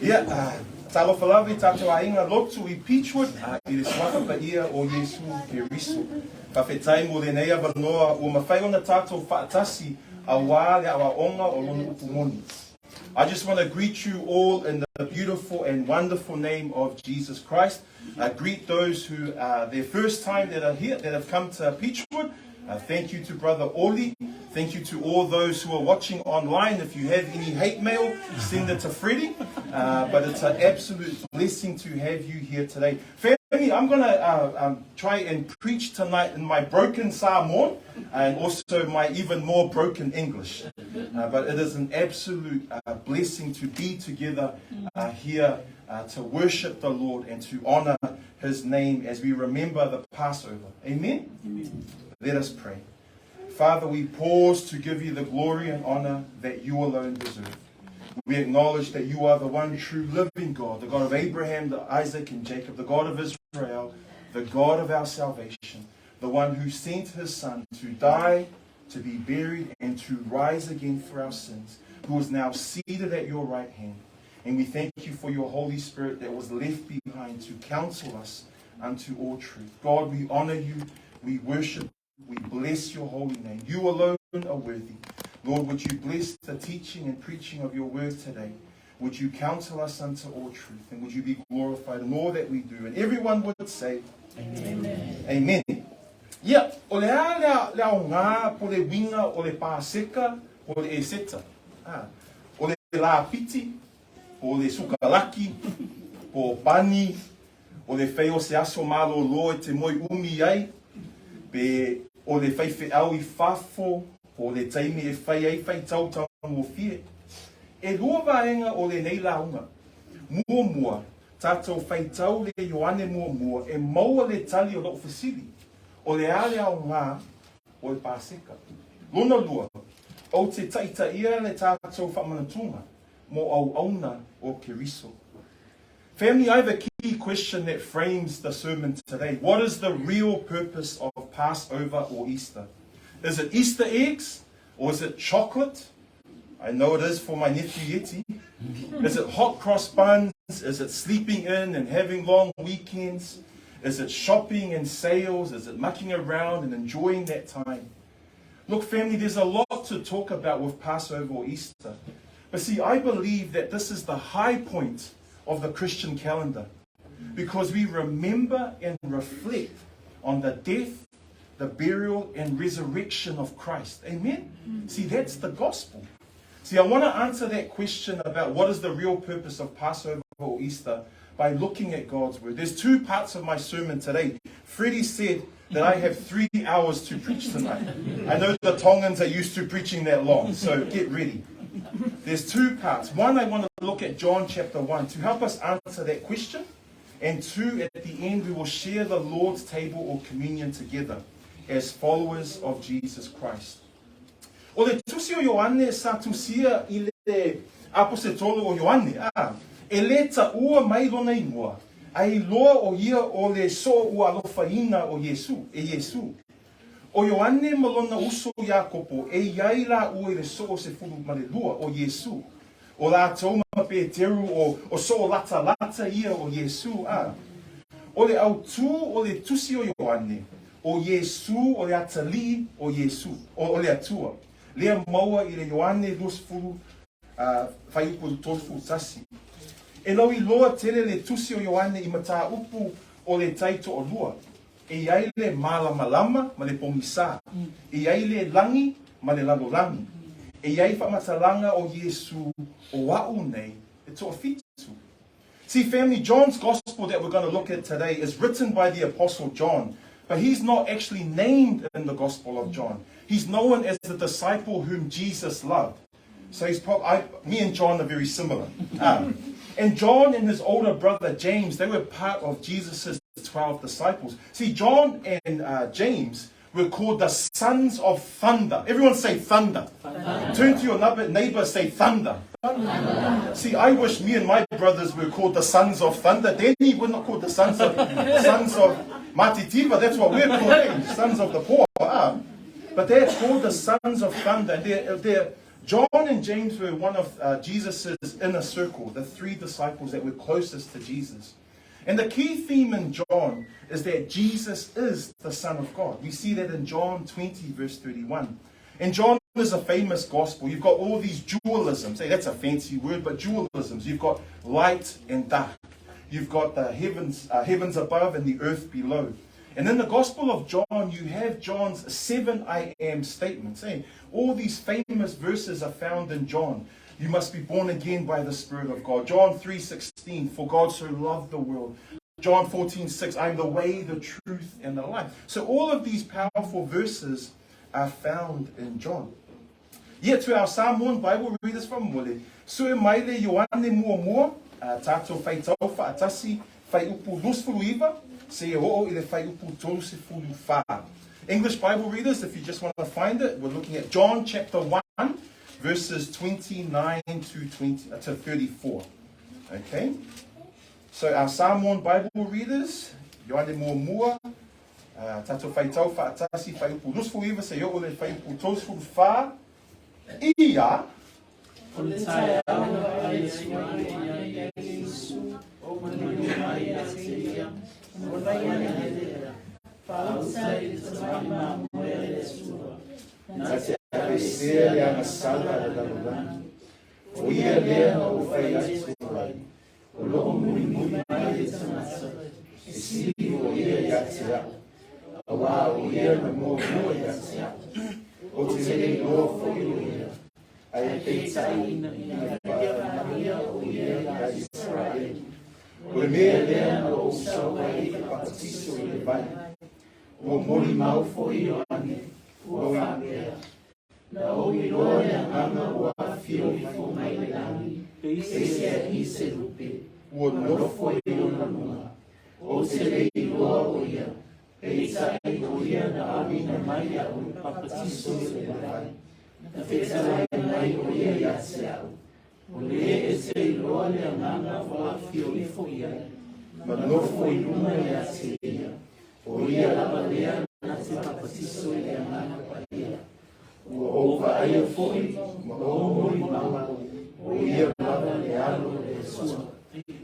Talofa lawe tātou ainga lotu I Peachwood, I le swakapa ia o Yesu ke riso. Pawhetai mo le nei awanoa o mawhai ona tātou whaatasi a wā le awa onga o lona upumoni. I just want to greet you all in the beautiful and wonderful name of Jesus Christ. Greet those who their first time that are here, that have come to Peachwood. Thank you to Brother Oli. Thank you to all those who are watching online. If you have any hate mail, send it to Freddie. But it's an absolute blessing to have you here today. Family, I'm going to try and preach tonight in my broken Samoan and also my even more broken English. But it is an absolute blessing to be together here to worship the Lord and to honor His name as we remember the Passover. Amen? Amen. Let us pray. Father, we pause to give you the glory and honor that you alone deserve. We acknowledge that you are the one true living God, the God of Abraham, Isaac, and Jacob, the God of Israel, the God of our salvation, the one who sent his Son to die, to be buried, and to rise again for our sins, who is now seated at your right hand. And we thank you for your Holy Spirit that was left behind to counsel us unto all truth. God, we honor you, we worship, we bless your holy name. You alone are worthy. Lord, would you bless the teaching and preaching of your word today? Would you counsel us unto all truth? And would you be glorified in all that we do? And everyone would say, Amen. Amen. Yeah, o le ngā po le winga o le pāseka o le eseta. O le la piti, o le sukalaki, o pani, o le wheo se aso malo loe te moi umi ai, pe o le whaiwhi au I whafo, o le taimi e whai ai whai tautau o fie. E lua vaenga o le nei launga. Mua, tātou whai tau le Ioane mua, e maua le tali o lo fasili. O le ale au ngā, o le pāseka. Luna lua, o te taita ia le tātou whamanatunga, mo au auna o ke riso. Family, I have a key question that frames the sermon today. What is the real purpose of Passover or Easter? Is it Easter eggs? Or is it chocolate? I know it is for my nephew Yeti. Is it hot cross buns? Is it sleeping in and having long weekends? Is it shopping and sales? Is it mucking around and enjoying that time? Look, family, there's a lot to talk about with Passover or Easter. But see, I believe that this is the high point of the Christian calendar, because we remember and reflect on the death, the burial, and resurrection of Christ. Amen? See, that's the gospel. See, I want to answer that question about what is the real purpose of Passover or Easter by looking at God's word. There's two parts of my sermon today. Freddie said that I have 3 hours to preach tonight. I know the Tongans are used to preaching that long, so get ready. There's two parts. One, I want to look at John chapter 1 to help us answer that question. And two, at the end, we will share the Lord's table or communion together as followers of Jesus Christ. O le tusi o Ioane sa tusia I le apostolo o Ioane. E le ta ua mai lona ingoa. Ai loa o ia o le so ua alofaina o Yesu. E Yesu. O Ioane malona uso Iakopo e iai la ua I le so o se fulu malelua o Yesu. O la tauma Peteru o so lata ia o Yesu. O le autu o le tusi o Ioane. O Yesu o le atali o Yesu. O le atua. Lea maua I le Ioane lus fulu whai upu tolfu sasi. E lau I loa tele le tusi o Ioane I mata upu o le taito o lua. E iai le malama ma le pomisa. E iai le langi ma le langi. E iai whamatalanga o Yesu o wau nei e toa fitu. See, family, John's gospel that we're going to look at today is written by the Apostle John. But he's not actually named in the Gospel of John. He's known as the disciple whom Jesus loved. So he's me and John are very similar. And John and his older brother James, they were part of Jesus' 12 disciples. See, John and James were called the sons of thunder. Everyone say thunder. Thunder. Turn to your neighbor, say thunder. Thunder. See, I wish me and my brothers were called the sons of thunder. Danny would not call the sons of Matitiva. That's what we're called, sons of the poor. But they're called the sons of thunder. John and James were one of Jesus' inner circle, the 3 disciples that were closest to Jesus. And the key theme in John is that Jesus is the Son of God. We see that in John 20, verse 31. And John is a famous gospel. You've got all these dualisms. Hey, that's a fancy word, but dualisms. You've got light and dark. You've got the heavens above and the earth below. And in the Gospel of John, you have John's 7 I am statements. Hey, all these famous verses are found in John. You must be born again by the Spirit of God. John 3:16, for God so loved the world. John 14:6, I am the way, the truth, and the life. So all of these powerful verses are found in John. Yet to our Samoan Bible readers from Mole, sue maile Ioane mua tato fai tau whaatasi, fai upu lusfulu iwa, se o'o ile fai upu tolsefulu wha. English Bible readers, if you just want to find it, we're looking at John chapter 1, verses 29 to 34. Okay? So our Samoan Bible readers, Ioane mua tato fai tau whaatasi, fai upu lusfulu iwa, se o'o ile fai upu tolsefulu wha. Ia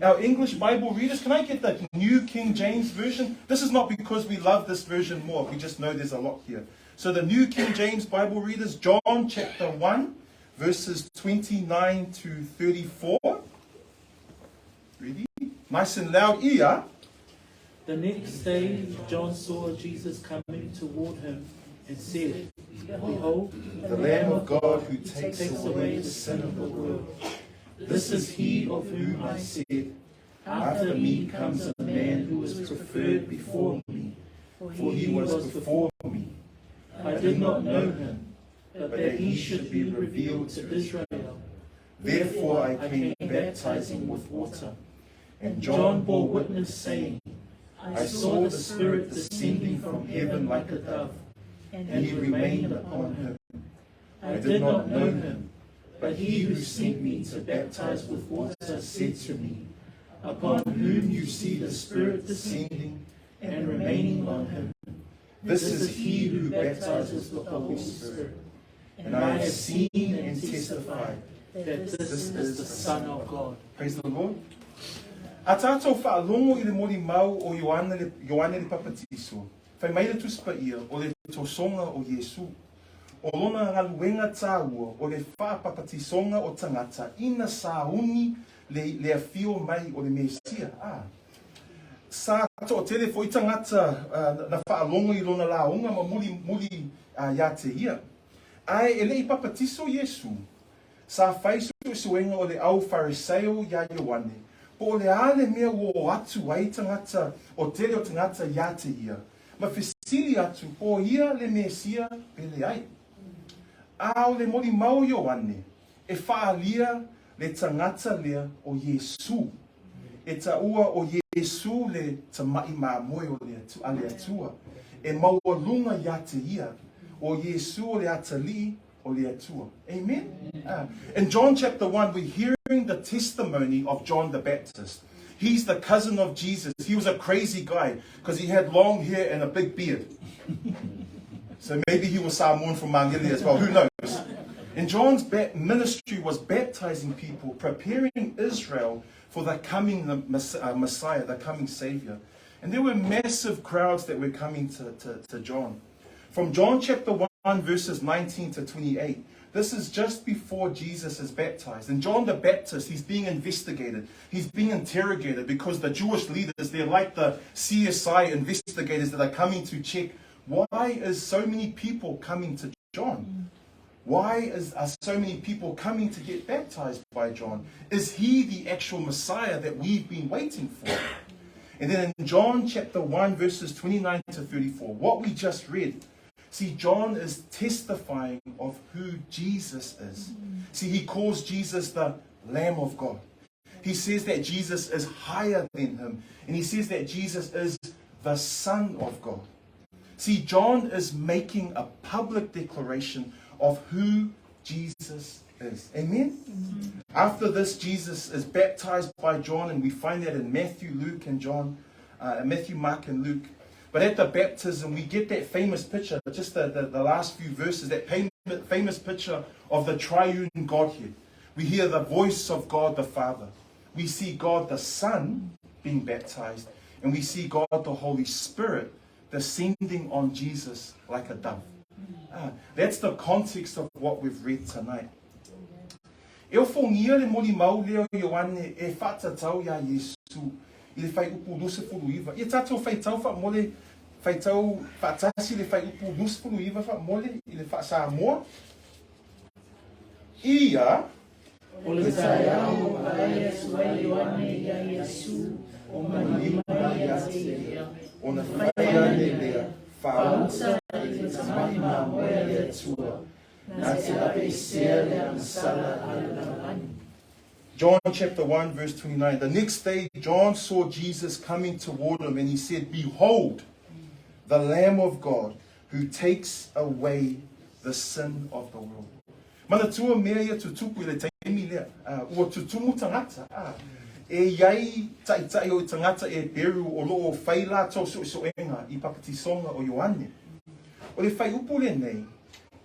Our English Bible readers, can I get the New King James Version? This is not because we love this version more. We just know there's a lot here. So the New King James Bible readers, John chapter 1, verses 29 to 34. Ready? Nice and loud. Ia. The next day, John saw Jesus coming toward him and said, Behold, the Lamb of God who takes away the sin of the world. This is he of whom I said, After me comes a man who is preferred before me, for he was before me. I did not know him, but that he should be revealed to Israel. Therefore I came baptizing with water. And John bore witness, saying, I saw the Spirit descending from heaven like a dove, and he remained upon him. I did not know him, but he who sent me to baptize with water said to me, Upon whom you see the Spirit descending and remaining on him, this is he who baptizes with the Holy Spirit. And I have seen and testified that this is the Son of God. Praise the Lord. A tātou whaalongo I le mori mau o Ioane le papatiso. Whai mai le tuspa ia o le tosonga o Yesu. O lona ngaluenga tāua o le whaapapatisonga o tangata ina sauni le afio mai o le Mesia. Sa to tele foi tangata na whaalongo I lona launga ma muli ia te ia. Ai ele I papatiso Yesu. Sa whaisu suenga o le au fariseo ia Ioane. Po le ale mea o atu ai tangata o tele o tangata ia te ia. Ma fesili atu po ia le Mesia pele ai. Ao le mori mau Ioane, e whaalia le tangata lea o Yesu. E taua o Yesu le tamai maa moe o le atua. E maua lunga ia te ia. O Yesu o le atali o le atua. Amen? In John chapter 1, we're hearing the testimony of John the Baptist. He's the cousin of Jesus. He was a crazy guy because he had long hair and a big beard. So maybe he was Samoan from Mangere as well. Who knows? And John's ministry was baptizing people, preparing Israel for the coming Messiah, the coming Savior. And there were massive crowds that were coming to John. From John chapter 1, verses 19 to 28, this is just before Jesus is baptized. And John the Baptist, he's being investigated. He's being interrogated because the Jewish leaders, they're like the CSI investigators that are coming to check, why is so many people coming to John? Why are so many people coming to get baptized by John? Is he the actual Messiah that we've been waiting for? And then in John chapter 1, verses 29 to 34, what we just read, see, John is testifying of who Jesus is. See, he calls Jesus the Lamb of God. He says that Jesus is higher than him. And he says that Jesus is the Son of God. See, John is making a public declaration of who Jesus is. Amen? After this, Jesus is baptized by John, and we find that in Matthew, Luke, and John, Matthew, Mark, and Luke. But at the baptism, we get that famous picture, just the last few verses, that famous picture of the triune Godhead. We hear the voice of God the Father. We see God the Son being baptized, and we see God the Holy Spirit descending on Jesus like a dove. That's the context of what we've read tonight. E o fongia le moli mau leo Ioane e whatatau ia Yesu i le whai upu lusa fulu iwa. I tatou whaitau wha mole whaitau whatasi le whai upu lusa fulu iwa wha mole i le wha Samoa. Ia O le taiao a Yesu a Ioane ia Yesu o malima ia te ia. o na whaia le lea Pausa i te tamani mā moea le atua. Nā te ape sea le amsala ala lalani. John chapter 1 verse 29. The next day John saw Jesus coming toward him and he said, "Behold, the Lamb of God who takes away the sin of the world." Mana tua mea ia tutupu i le taimi lea. Ua tutumu tangata. E iai tai o tangata e beru o loo whaila tau soenga i papatisonga o Ioane. O le whai upu le nei,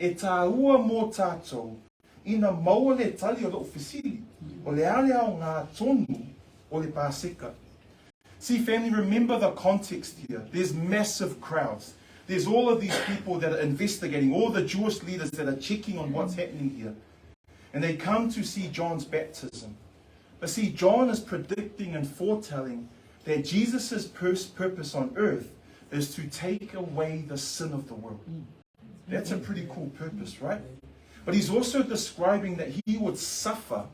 e tā ua mō tātou, ina maua le tali o loo whisili, o le ale au ngā tonu o le pāseka. See, family, remember the context here. There's massive crowds. There's all of these people that are investigating, all the Jewish leaders that are checking on what's happening here. And they come to see John's baptism. But see, John is predicting and foretelling that Jesus' purpose on earth is to take away the sin of the world. That's a pretty cool purpose, right? But he's also describing that he would suffer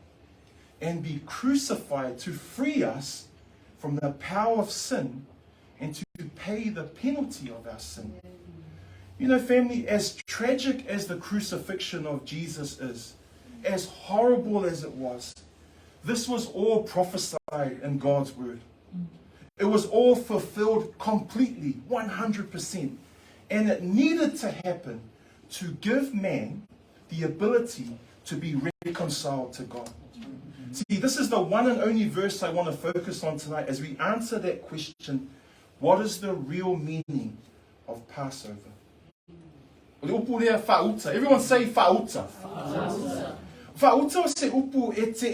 and be crucified to free us from the power of sin and to pay the penalty of our sin. You know, family, as tragic as the crucifixion of Jesus is, as horrible as it was, this was all prophesied in God's word. It was all fulfilled completely, 100%. And it needed to happen to give man the ability to be reconciled to God. See, this is the one and only verse I want to focus on tonight as we answer that question, what is the real meaning of Passover? Everyone say fauta. Fauta se upu e te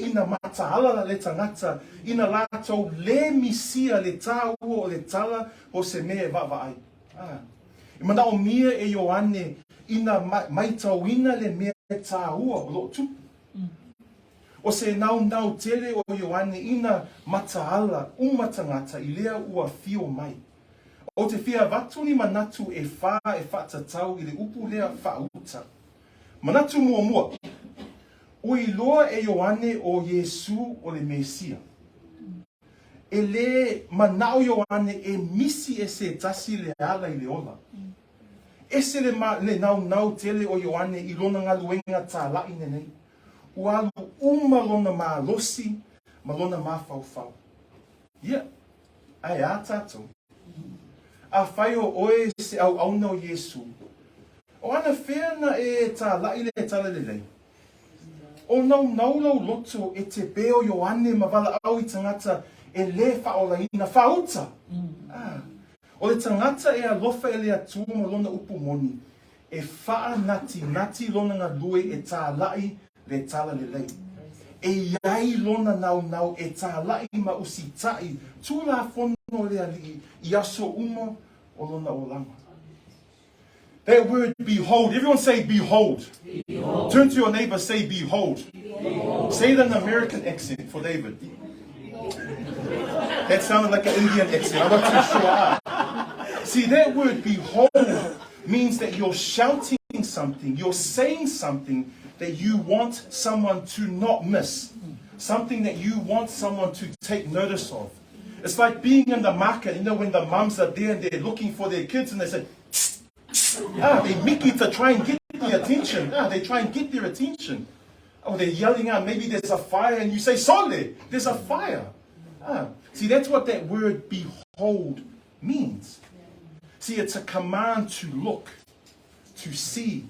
ina matahala le tangata, ina lato le misia le tāua o le tala o se mea vavaai. I mana o mia e Ioane, ina maitauina le mea tāua o lo tupu. O se nau tele o Ioane, ina matahala umatangata i lea ua fio mai. O te fia vatuni manatu e whatatau i le upu lea fauta. Manatu mua. O i loa e Ioane o Yesu o le Mesia. E le manao Ioane e misi e se tasi le ala i le ola. E se le nau tele o Ioane i lona ngā luenga tā lai nenei. O alu lona mā losi, ma lona mā whau. Ia, ai a tātou. A whai o oe se au auna o Yesu. O ana whena e tā lai le tala le lei. O nau loto e te peo Ioane ma wala au I tangata e le whaolaina whauta. O le tangata e alofa e le atua ma lona upu moni e wha nati lona ngā lue e tā lai le tala le lei. E iai lona nau e tā lai ma usi tai, tū la whono le ali i aso umo o lona o lama. That word behold, everyone say behold. Behold. Turn to your neighbor, say behold. Behold. Say it in an American accent for David. That sounded like an Indian accent, I'm not too sure. See, that word behold means that you're shouting something, you're saying something that you want someone to not miss. Something that you want someone to take notice of. It's like being in the market, when the mums are there and they're looking for their kids and they say, they Mickey to try and get their attention. They try and get their attention. Oh, they're yelling out, maybe there's a fire, and you say, Sole, there's a fire. See, that's what that word behold means. See, it's a command to look, to see,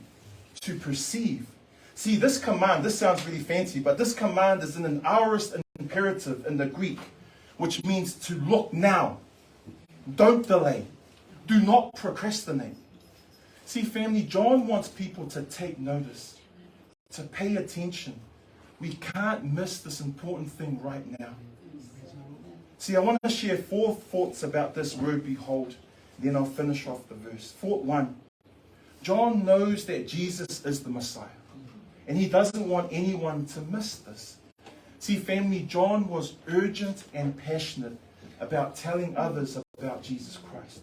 to perceive. See, this command, this sounds really fancy, but this command is in an aorist imperative in the Greek, which means to look now. Don't delay. Do not procrastinate. See, family, John wants people to take notice, to pay attention. We can't miss this important thing right now. See, I want to share 4 thoughts about this word behold, then I'll finish off the verse. Thought 1, John knows that Jesus is the Messiah, and he doesn't want anyone to miss this. See, family, John was urgent and passionate about telling others about Jesus Christ.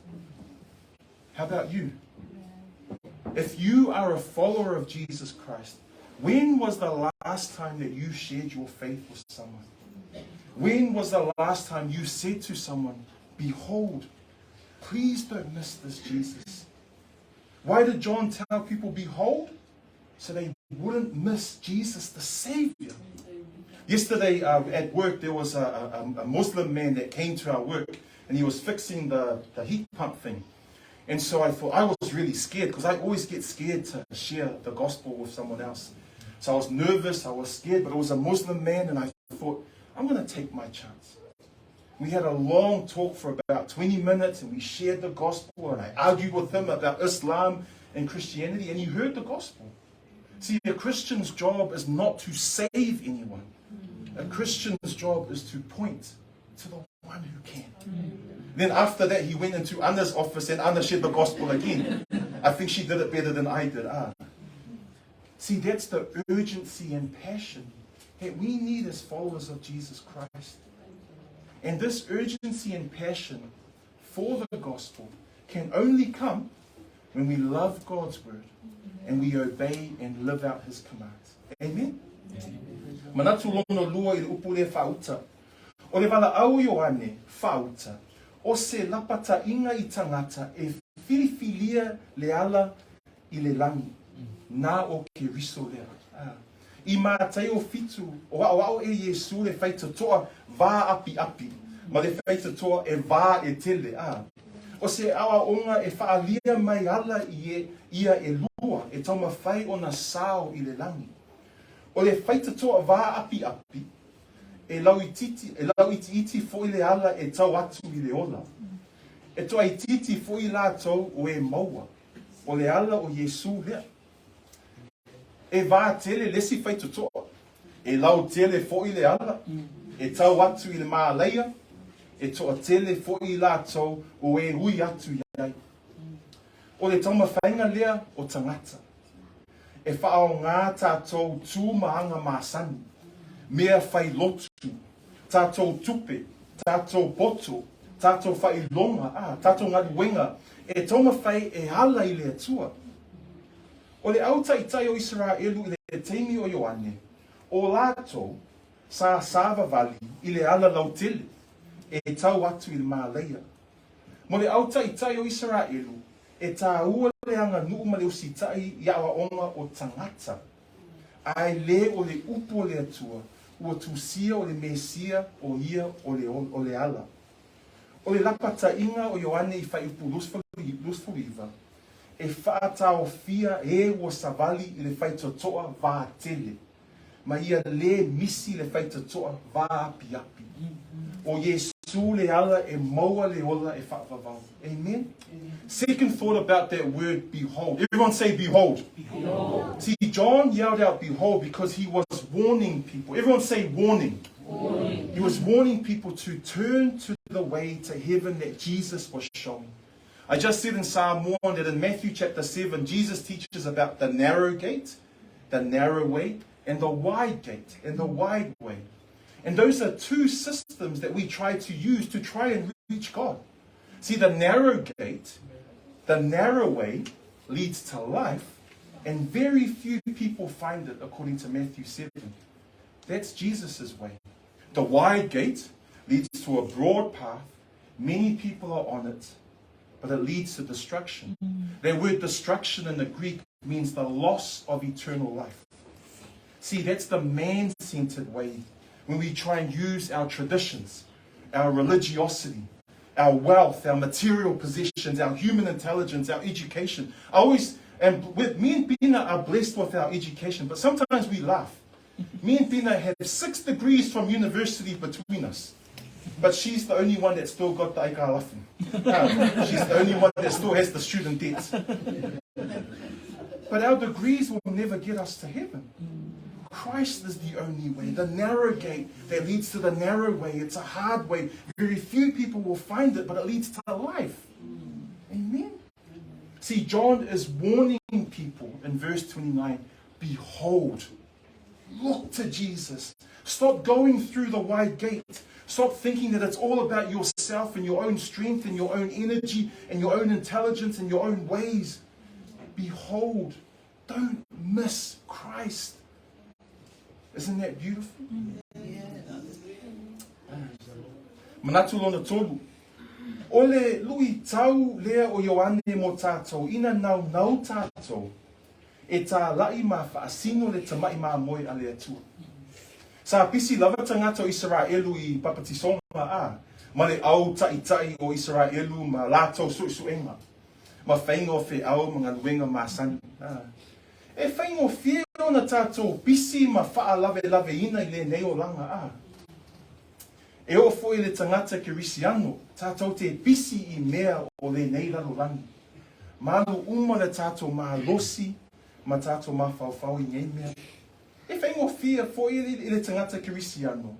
How about you? If you are a follower of Jesus Christ, when was the last time that you shared your faith with someone? When was the last time you said to someone, behold, please don't miss this Jesus? Why did John tell people, behold? So they wouldn't miss Jesus, the Savior. Yesterday at work, there was a Muslim man that came to our work, and he was fixing the heat pump thing. And so I thought, I was really scared, because I always get scared to share the gospel with someone else. So I was nervous, I was scared, but it was a Muslim man, and I thought, I'm going to take my chance. We had a long talk for about 20 minutes, and we shared the gospel, and I argued with him about Islam and Christianity, and he heard the gospel. See, a Christian's job is not to save anyone. A Christian's job is to point to the one who can. Then after that, he went into Anna's office and Anna shared the gospel again. I think she did it better than I did. See, that's the urgency and passion that we need as followers of Jesus Christ. And this urgency and passion for the gospel can only come when we love God's word and we obey and live out his commands. Amen? Manatu lono lua i upu le whauta. O le wala au Ioane whauta. O se lapata inga i tangata e whiriwhilia le ala i le langi. Nā o ke riso lea. I mātai o fitu, o ao e Yesu le whaita toa vā api api. Ma le whaita toa e vā e tele. O se awa onga e whaalia mai ala ia e lua e tauma whai o na sao i le langi. O le whaita toa vā api api. E lau iti fo i le ala e tau atu i le ola. E toa i titi fo i la tau o e maua. O le ala o Yesu lea. E vā tele lesi whaita toa. E lau tele fo i le ala. E tau atu i le maa leia. E toa tele fo i la tau o e hui atu iai. O le tauma whainga lea o tangata. E whaao ngā tātou tūmaanga māsani. Mea whai lotu, tātou tupe, tātou poto, tātou whai longa, tātou ngari wenga, e tauma whai e hala i le atua. O le auta i tai o Israelu i le teimi o Ioane, o lātou sa sāva vali i le ala lautele, e tau atu i le māleia. Mo le auta i tai o Israelu, e tā ua le anga nuu ma le usitai i awa onga o tangata. Ai le o le upo le atua, ua tusia o le mesia o ia o le ala. O le lapata inga o Ioane i whai upu lusfuriva, e whaatao fia e ua savali i le whai totoa vā tele. Ma ia le misi le whai totoa vā api api. O Yesu su le ala e maua le ola e whaavavau. Amen? Second thought about that word, behold. Everyone say behold. Behold. See, John yelled out behold because he was warning people. Everyone say warning. Warning. He was warning people to turn to the way to heaven that Jesus was showing. I just said in Samoan that in Matthew chapter 7, Jesus teaches about the narrow gate, the narrow way, and the wide gate, and the wide way. And those are two systems that we try to use to try and reach God. See, the narrow gate, the narrow way leads to life, and very few people find it according to Matthew 7. That's Jesus' way. The wide gate leads to a broad path. Many people are on it, but it leads to destruction. That word destruction in the Greek means the loss of eternal life. See, that's the man-centered way. When we try and use our traditions, our religiosity, our wealth, our material possessions, our human intelligence, our education. Me and Pina are blessed with our education, but sometimes we laugh. Me and Pina have 6 degrees from university between us, but she's the only one that still got the aika alafin. She's the only one that still has the student debts. But our degrees will never get us to heaven. Christ is the only way, the narrow gate that leads to the narrow way. It's a hard way. Very few people will find it, but it leads to life. Amen? See, John is warning people in verse 29, behold, look to Jesus. Stop going through the wide gate. Stop thinking that it's all about yourself and your own strength and your own energy and your own intelligence and your own ways. Behold, don't miss Christ. Isn't that beautiful? Manatu lona tolu. Ole lui tau lea o Ioane mo tātou, ina nau tātou. E tā lai ma whaasino le tamai ma moe a lea tua. Sa pisi lava tangata o Israelu I papatisonga a. Ma le au tai o Israelu ma lātou suenga. Ma whaingo whi au mga luenga ma sani. E whaingo whio na tātou pisi ma wha lave ina I le neo langa a. E o foi le tangata ke risiano, tātou te pisi I mea o le nei lalo langi. Malu uma le tātou ma losi, ma tātou ma whau I ngei mea. E whaingo whio foi le tangata ke risiano.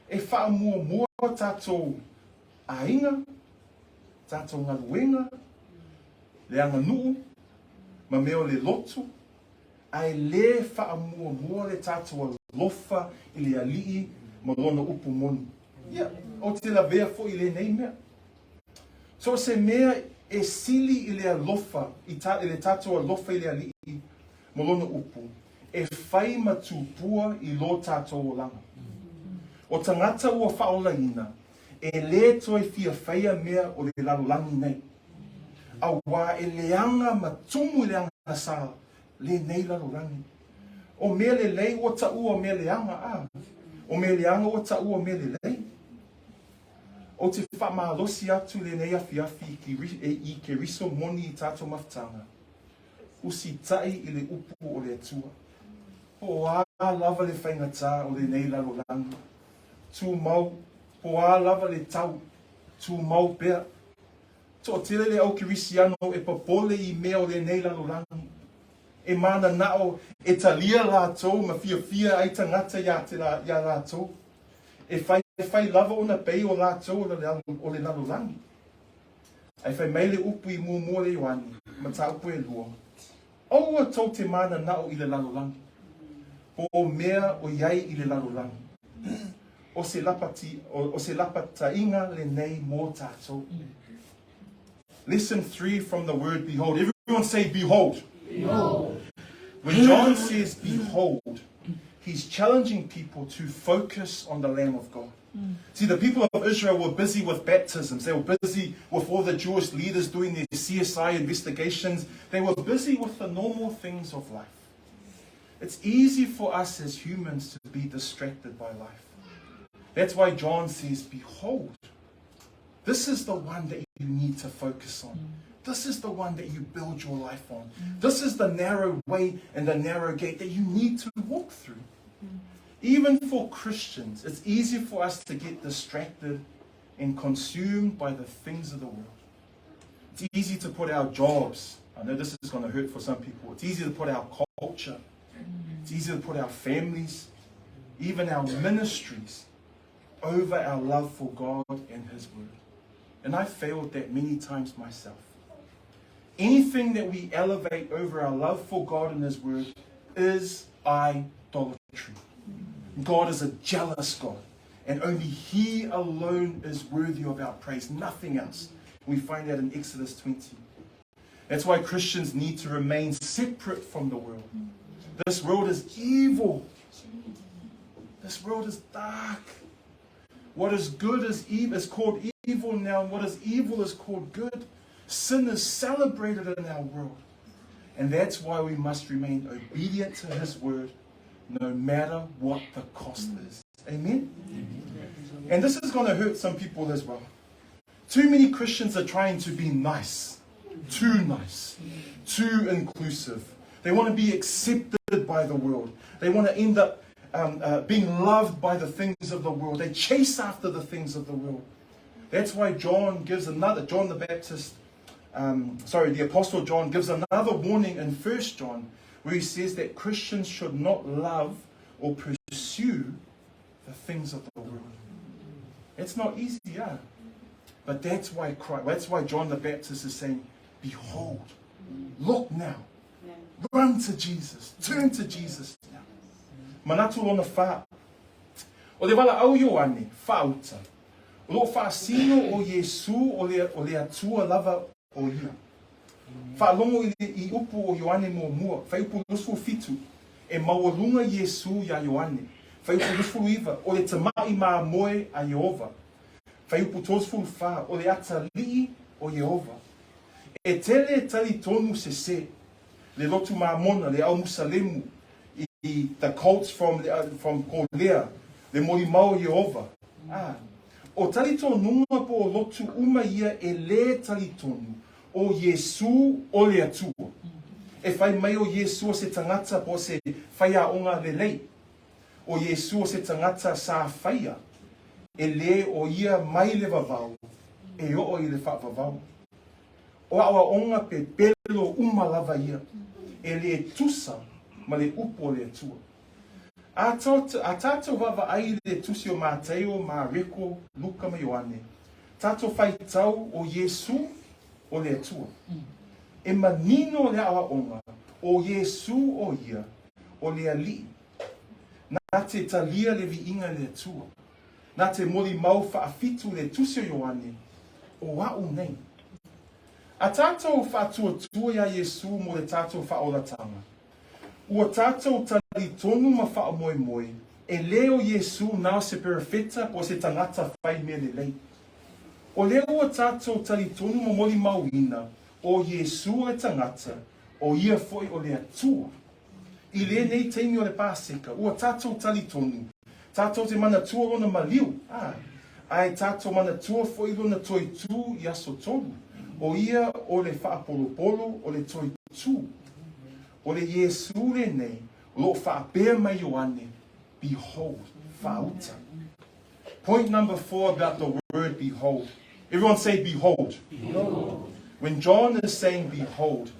E wha mua tātou ainga, tātou ngaluenga, le anga nuu, ma meo le lotu, ai le wha mua le tātou lofa I le alii ma lona upu monu. Ia, o te la vea fo I le nei mea. So se mea e sili I le alofa, I le tātou alofa I le alii ma lona upu, e whai ma tūpua I lo tātou o langa. O tangata ua whaola ina, e le toi fia whaia mea o le lalolangi nei. A wā e leanga ma tumu I leanga sā, le nei lalolangi. O mea le lei o ta ua mea leanga a. O mea leanga o ta ua mea le lei. O te whamalosi atu le nei afi I ke riso moni I tātou mawhtanga. Usi tai I le upu o le atua. Po a lava le whaingatā o le nei lalolangi. Tu mau, po a lava le tau, tu mau pea. Tō tele le au ke risiano e papole I mea o le nei lalolangi. E mana nao e talia lātou ma fia ai tangata ia lātou. E whai lava o na pei o lātou o le lalolangi. Ai whai meile upu I mua le Ioane, ma tā upu e lua. Aua tau te mana nao I le lalolangi. O mea o iai I le lalolangi. O se lapata inga le nei mō tātou. Lesson 3 from the word behold. Everyone say behold. Behold. When John says behold, he's challenging people to focus on the Lamb of God. See, the people of Israel were busy with baptisms. They were busy with all the Jewish leaders doing their CSI investigations. They were busy with the normal things of life. It's easy for us as humans to be distracted by life. That's why John says, behold, this is the one that you need to focus on. This is the one that you build your life on. This is the narrow way and the narrow gate that you need to walk through. Even for Christians, it's easy for us to get distracted and consumed by the things of the world. It's easy to put our jobs, I know this is going to hurt for some people, it's easy to put our culture, it's easy to put our families, even our ministries, over our love for God and His Word. And I failed that many times myself. Anything that we elevate over our love for God and His Word is idolatry. God is a jealous God, and only He alone is worthy of our praise, nothing else. We find that in Exodus 20. That's why Christians need to remain separate from the world. This world is evil. This world is dark. What is good is evil, is called evil now, and what is evil is called good. Sin is celebrated in our world. And that's why we must remain obedient to His Word, no matter what the cost is. Amen? And this is going to hurt some people as well. Too many Christians are trying to be nice, too inclusive. They want to be accepted by the world. They want to end up being loved by the things of the world. They chase after the things of the world. That's why John the Apostle John gives another warning in 1 John, where he says that Christians should not love or pursue the things of the world. It's not easy, yeah. But that's why John the Baptist is saying, behold, look now, run to Jesus, turn to Jesus now. Manatu lona wha. O le wala au yo ane, whauta. O lo whaasino o Yesu o le atua lava o ia. Whaalongo I upu o Ioane mo mua, whaiupu lusfu fitu, e mawalunga Yesu ya Ioane. Whaiupu lusfu iwa, o le tamai maa moe a Yehova. Whaiupu tosfu wha, o le atalii o Yehova. E tele tali tonu se, le lotu maa mona, le au musalemu, the cults from Kolea, le molimau Yehova. O talitonu po o lotu uma ia e le talitonu o Yesu o le atua. E whai mai o Yesu se tangata po se whaia onga le lei. O Yesu se tangata sa whaia. E le o ia mai le vavau. E o I le whavavau. O awa onga pe pelo uma lava ia. E le tusa ma le upo le atua. A tātou wawa ai le tusi o Mateo, Mareko, Luka ma Ioane. Tātou whai tau o Yesu o le atua. E manino le awa onga o Yesu o ia o le ali. Nā te talia le viinga le atua. Nā te moli mau whaafitu le tusi o Ioane o wau nei. A tātou whaatua ia Yesu mo le tātou whaolatanga. Ua tātou tali tonu ma wha moe moe, e leo Yesu nao se perifeta po se tangata whai me le lei. O leo ua tātou tali tonu ma moli mauina, o Yesu le tangata, o ia foi o le atua. I le nei teimi o le pāseka, ua tātou tali tonu, tātou te mana tua rona maliu, ai tātou mana tua foi rona toi tū I aso tolu, o ia o le wha polo polo, o le toi tū. O le Yesu le nei, lo whaapea mai Ioane, behold, whauta. Point number 4 about the word behold. Everyone say behold. Behold. When John is saying behold,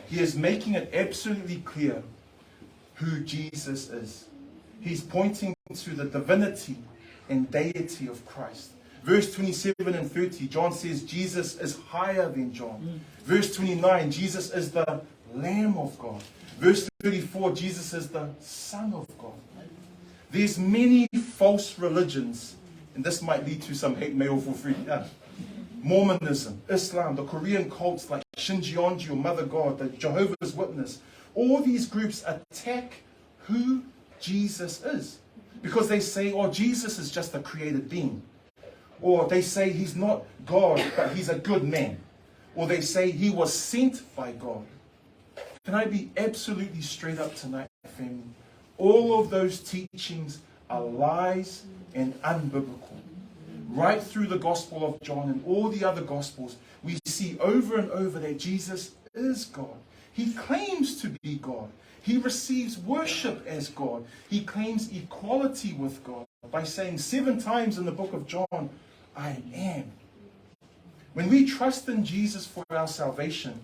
he is making it absolutely clear who Jesus is. He's pointing to the divinity and deity of Christ. Verse 27 and 30, John says Jesus is higher than John. Verse 29, Jesus is the Lamb of God. Verse 34, Jesus is the Son of God. There's many false religions, and this might lead to some hate mail for free. Mormonism, Islam, the Korean cults like Shincheonji or Mother God, the Jehovah's Witness. All these groups attack who Jesus is. Because they say, oh, Jesus is just a created being. Or they say he's not God, but he's a good man. Or they say he was sent by God. Can I be absolutely straight up tonight, family? All of those teachings are lies and unbiblical. Right through the Gospel of John and all the other Gospels, we see over and over that Jesus is God. He claims to be God. He receives worship as God. He claims equality with God by saying 7 times in the book of John, I am. When we trust in Jesus for our salvation,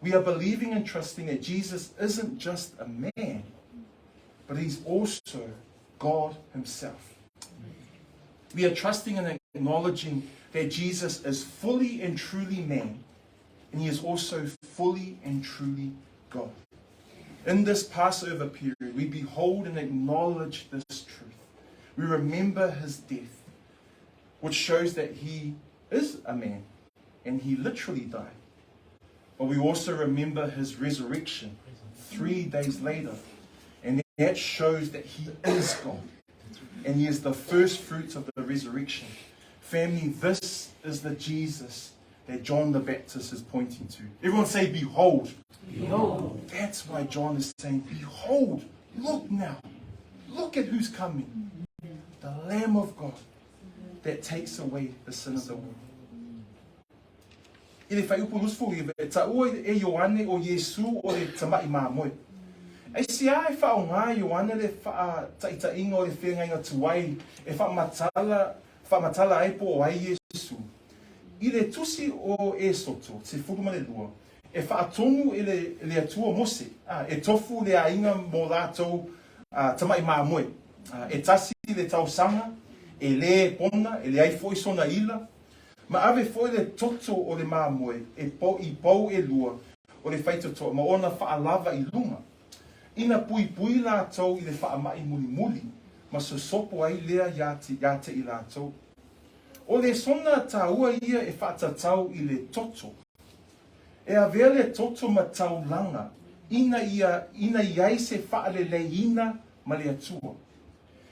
we are believing and trusting that Jesus isn't just a man, but he's also God himself. We are trusting and acknowledging that Jesus is fully and truly man, and he is also fully and truly God. In this Passover period, we behold and acknowledge this truth. We remember his death, which shows that he is a man, and he literally died. But we also remember his resurrection 3 days later, and that shows that he is God, and he is the first fruits of the resurrection. Family, this is the Jesus that John the Baptist is pointing to. Everyone say, behold. Behold. That's why John is saying, behold, look now. Look at who's coming. The Lamb of God that takes away the sin of the world. Ele fai upu lusfu i ta ua e Ioane o Yesu o le tamai mamoe. E si a e wha o ngā Ioane le wha ta inga o le whenga inga tuai e wha matala ai po o ai Yesu. I le tusi o e soto, te whuruma le lua, e wha atongu le atua mose, e tofu le a inga mo lātou tamai mamoe. E tasi le tausanga, e le pona, e le ai foi sona ila, ma ave foi le toto o le mamoe, e pou e lua, o le whaitoto, ma ona whaalava i lunga. Ina pui lātou i le whaamai muli, ma so sopo ai lea yate i lātou. O le sona taua ia e whaatatau i le toto. E avea le toto ma taulanga, ina iai se whaaleleina ma le atua.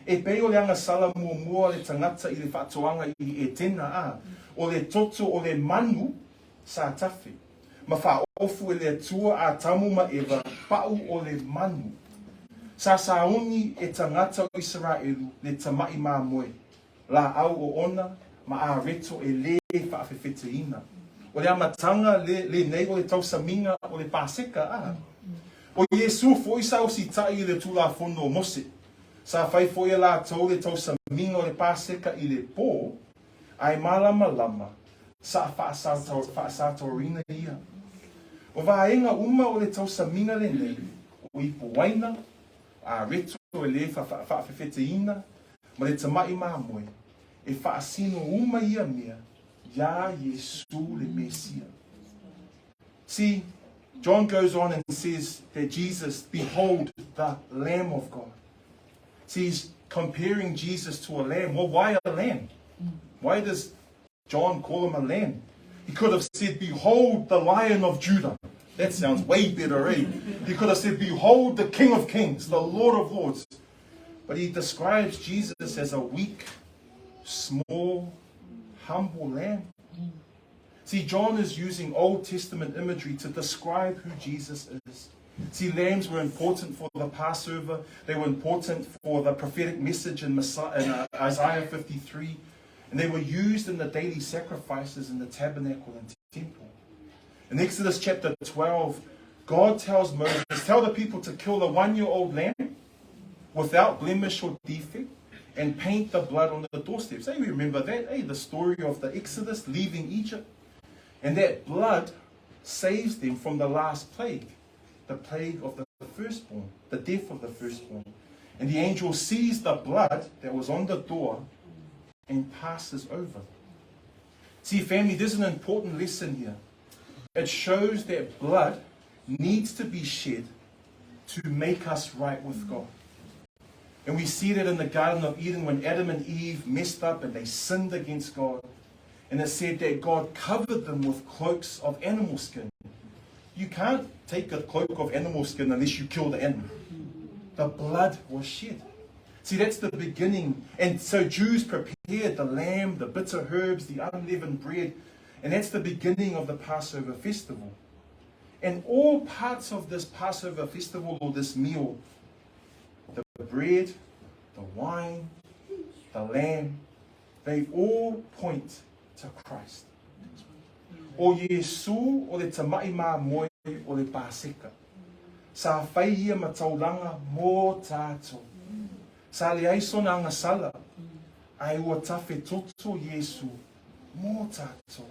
E pei o le anga sala mua le tangata i le whaatoanga i e tena a, o le toto o le manu sa tafe. Ma wha ofu e le atua a tamu ma ewa pau o le manu. Sa sauni e tangata o Israelu le tamai mamoe. La au o ona ma a reto e le whaafewhete o le amatanga le nei o le tausaminga o le paseka a. O Yesu foi sa o si tai i le tula fono o mose. Sa fai foi e la tau le tausaminga o le paseka i le pō, ai malama sa whaasatorina ia. O vaenga uma o le tausaminga le nei, o ipo waina, a reto e le whaafewhete ma le tamai mamoe, e whaasino uma ia mea, ya Yesu le Mesia. See, John goes on and says that Jesus, behold the Lamb of God. See, he's comparing Jesus to a lamb. Well, why a lamb? Why does John call him a lamb? He could have said, behold the Lion of Judah. That sounds way better, eh? He could have said, behold the King of Kings, the Lord of Lords. But he describes Jesus as a weak, small, humble lamb. See, John is using Old Testament imagery to describe who Jesus is. See, lambs were important for the Passover. They were important for the prophetic message in Isaiah 53. And they were used in the daily sacrifices in the tabernacle and temple. In Exodus chapter 12, God tells Moses, tell the people to kill a 1-year-old lamb without blemish or defect and paint the blood on the doorsteps. Hey, we remember that, hey, the story of the Exodus leaving Egypt. And that blood saves them from the last plague, the plague of the firstborn, the death of the firstborn. And the angel sees the blood that was on the door and passes over. See, family, there's an important lesson here. It shows that blood needs to be shed to make us right with God. And we see that in the Garden of Eden when Adam and Eve messed up and they sinned against God. And it said that God covered them with cloaks of animal skin. You can't take a cloak of animal skin unless you kill the animal. The blood was shed. See, that's the beginning. And so Jews prepared the lamb, the bitter herbs, the unleavened bread. And that's the beginning of the Passover festival. And all parts of this Passover festival or this meal, the bread, the wine, the lamb, they all point to Christ. O Yesu o le tamai mā moe o le paseka. Sa whai ia ma taulanga mō tātou. Sa le aisona anga sala. ai ua tafe toto Iesu mō tātou.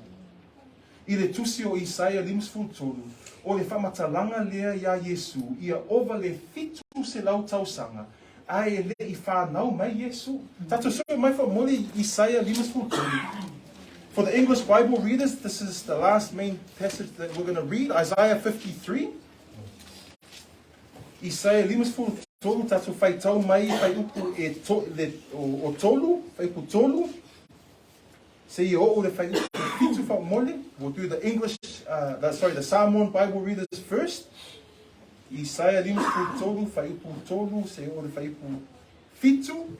I le tusi o Isaia 53, o le whamatalanga lea ia Iesu, ia ova le fitu se lau tausanga, ai e le I whanau mai Iesu. Tātou soi mai whamole Isaia 53. For the English Bible readers, this is the last main passage that we're going to read, Isaiah 53. Isaia 53, tātou whai tau mai, whai upu o tolu, whai upu tolu. Se I o le whai upu fitu whamole. We'll do the English, the Samoan Bible readers first. Isaia 53, whai upu tolu, se o le whai upu fitu.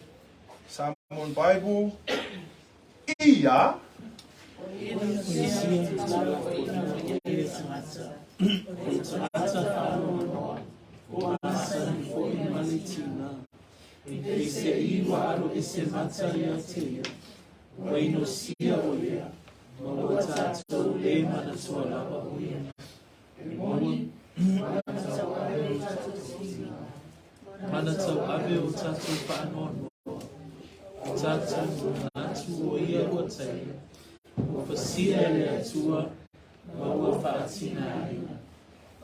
Samoan Bible. Ia. Fasia le atua, maua whaatina ina.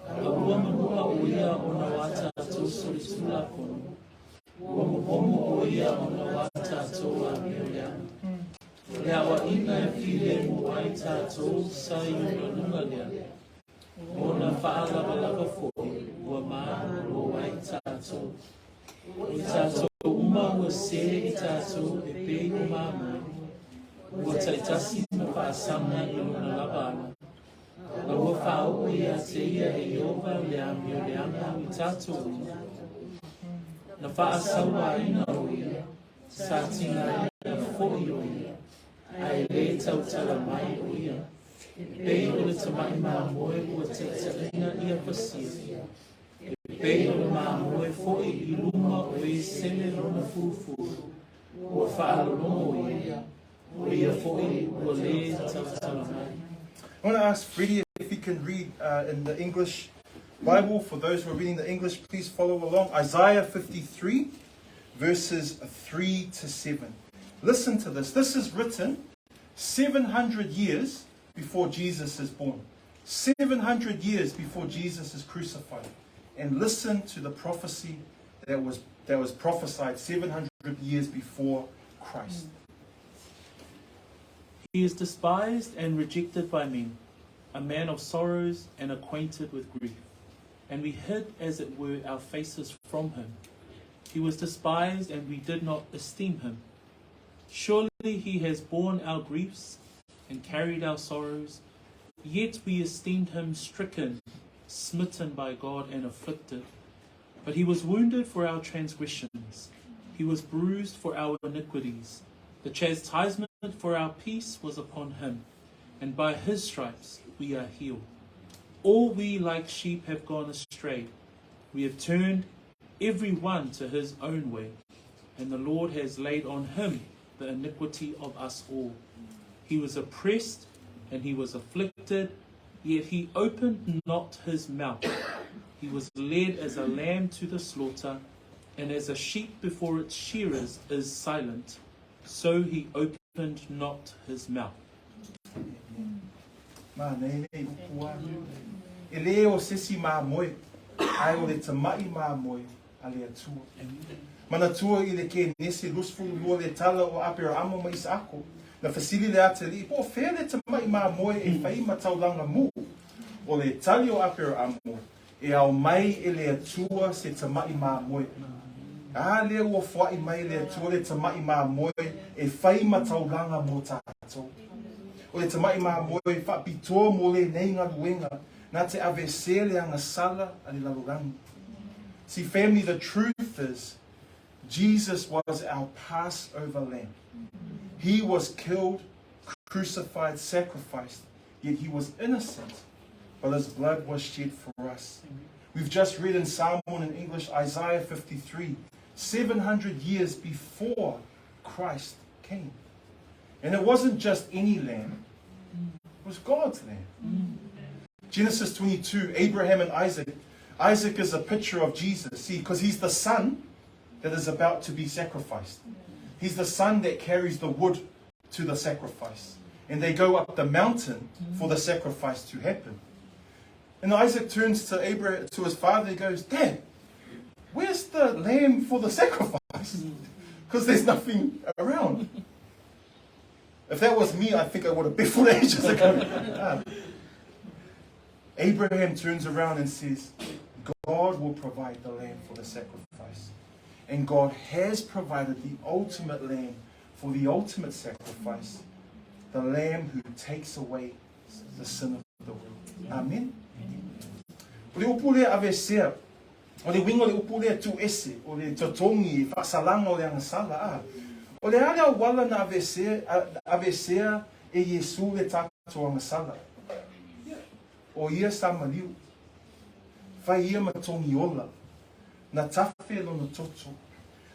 Aua manua o ia o na wata ato sori tula pono. Ua mohomo o ia o na wata ato a meoleana. Le awa ina e file mo ai tātou sa i una nunga lea. O na whaalawalawa fōi, ua maa o ai tātou. I tātou uma ua sere I tātou e pei o māmai. Ua taitasi ma whaasanga I ona labana. La ua whao o ia te ia e ova lea mio leana I tātou. Na whaasawa ina o ia, sa tina ia fōi o ia. Ai le tautala mai o ia. Pei o le tamai mā moe ua taitaina ia pasia. Pei o le mā moe fōi I luma o e sele rona fufu. Ua whaalono o ia. I want to ask Freddie if he can read in the English Bible. For those who are reading the English, please follow along. Isaiah 53, verses 3 to 7. Listen to this. This is written 700 years before Jesus is born. 700 years before Jesus is crucified. And listen to the prophecy that was prophesied 700 years before Christ. He is despised and rejected by men, a man of sorrows and acquainted with grief. And we hid, as it were, our faces from him. He was despised, and we did not esteem him. Surely he has borne our griefs and carried our sorrows, yet we esteemed him stricken, smitten by God, and afflicted. But he was wounded for our transgressions. He was bruised for our iniquities. The chastisement for our peace was upon him, and by his stripes we are healed. All we like sheep have gone astray. We have turned every one to his own way, and the Lord has laid on him the iniquity of us all. He was oppressed and he was afflicted, yet he opened not his mouth. He was led as a lamb to the slaughter, and as a sheep before its shearers is silent, so he opened not his mouth. Ele o sesi mā moe, ai o le tamai mā moe, a le atua. Mana tua I le ke nese lusfulu lua le tala o apera amo ma Isako. Na fasili le ate li, po whea le tamai mā moe e whai mataulanga mu. O le tali o apera amo, e au mai e le atua se tamai mā moe. A le ua whai mai le atua le tamai mā moe e whai mataulanga mo tātou. O le tamai mā moe whapitoa mo le neinga luenga. Nā te ave sele anga sala a le lalurangi. See, family, the truth is, Jesus was our Passover lamb. He was killed, crucified, sacrificed, yet he was innocent, but his blood was shed for us. We've just read in Samoan in English, Isaiah 53, 700 years before Christ came. And it wasn't just any lamb, it was God's lamb. Genesis 22, Abraham and Isaac. Isaac is a picture of Jesus, see, because he's the son that is about to be sacrificed. He's the son that carries the wood to the sacrifice. And they go up the mountain for the sacrifice to happen. And Isaac turns to Abraham, to his father, he goes, Dad, where's the lamb for the sacrifice? Because there's nothing around. If that was me, I think I would have biffled ages ago. Abraham turns around and says, God will provide the lamb for the sacrifice. And God has provided the ultimate lamb for the ultimate sacrifice. The lamb who takes away the sin of the world. Amen. O le upu lea avesea, o le wingo le upu lea tu ese, o le totongi, whaasalanga o le angasala. O le ale wala na avesea e Yesu le tato angasala. O ia sa maliu, whai ia matongi ola, na tawhi lo na toto,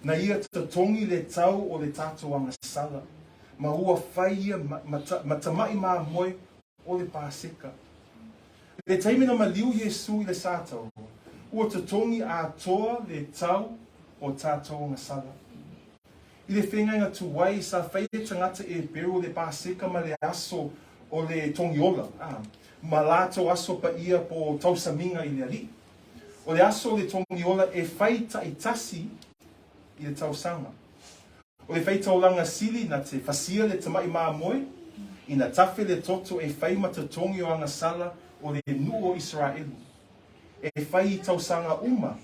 na ia totongi le tau o le tato angasala. Ma ua whai ia matamai maa moe o le pāseka. Le taimina maliu Yesu I le sātau, ua totongi a toa le tau o tātou ngasala. I le whengainga tuwai sa whai tangata e beru le pāseka ma le aso o le tongiola. Ma lato aso pa ia po tausaminga I le ali. O le aso o le tongiola e whai taitasi I le tausanga. O le whai taulanga sili na te whasia le tamai maa moe, I na tawhi le toto e whai matatongi o angasala o le nu o Israelu. E whai tausanga uma,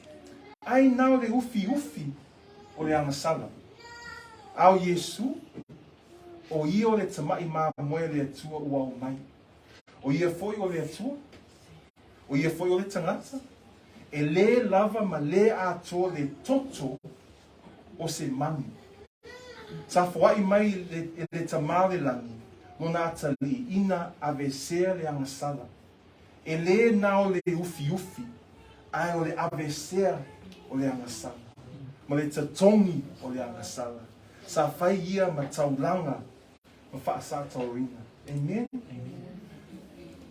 ai nao le ufi o le angasala. Ao Yesu, o ia o le tamai maa moe le atua ua o mai. O ia foi o le atua, o ia foi o le tangata, e le lava ma le atoa le toto o se mami. Sa whaai mai le tamale langi, lona atali, ina avesea le angasala. E le nao le ufi, ai o le avesea o le angasala. Ma le tatongi o le angasala. Sa whai ia ma taulanga, ma whaasa taurina. Amen?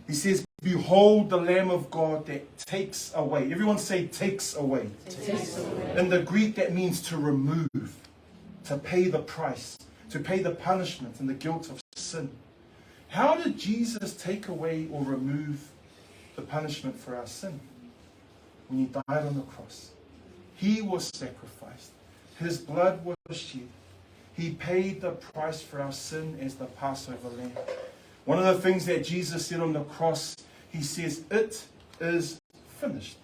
He says, behold the Lamb of God that takes away. Everyone say, takes away. Takes away. In the Greek, that means to remove, to pay the price, to pay the punishment and the guilt of sin. How did Jesus take away or remove the punishment for our sin? When He died on the cross. He was sacrificed. His blood was shed. He paid the price for our sin as the Passover lamb. One of the things that Jesus said on the cross, He says, it is finished.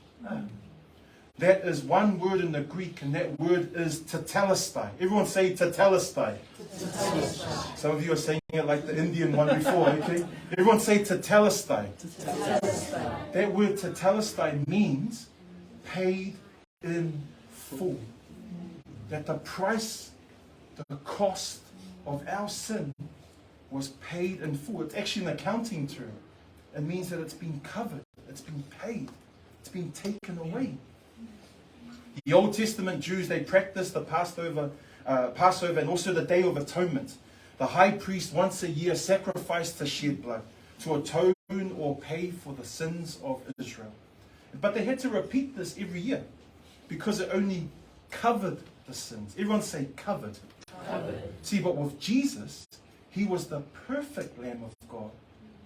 That is one word in the Greek, and that word is tetelestai. Everyone say tetelestai. Some of you are saying it like the Indian one before, okay? Everyone say tetelestai. That word tetelestai means paid in full. That the price, the cost of our sin was paid in full. It's actually an accounting term. It means that it's been covered, it's been paid, it's been taken away. The Old Testament Jews, they practiced the Passover and also the Day of Atonement. The high priest once a year sacrificed to shed blood to atone or pay for the sins of Israel. But they had to repeat this every year because it only covered the sins. Everyone say covered. Covered. See, but with Jesus, He was the perfect Lamb of God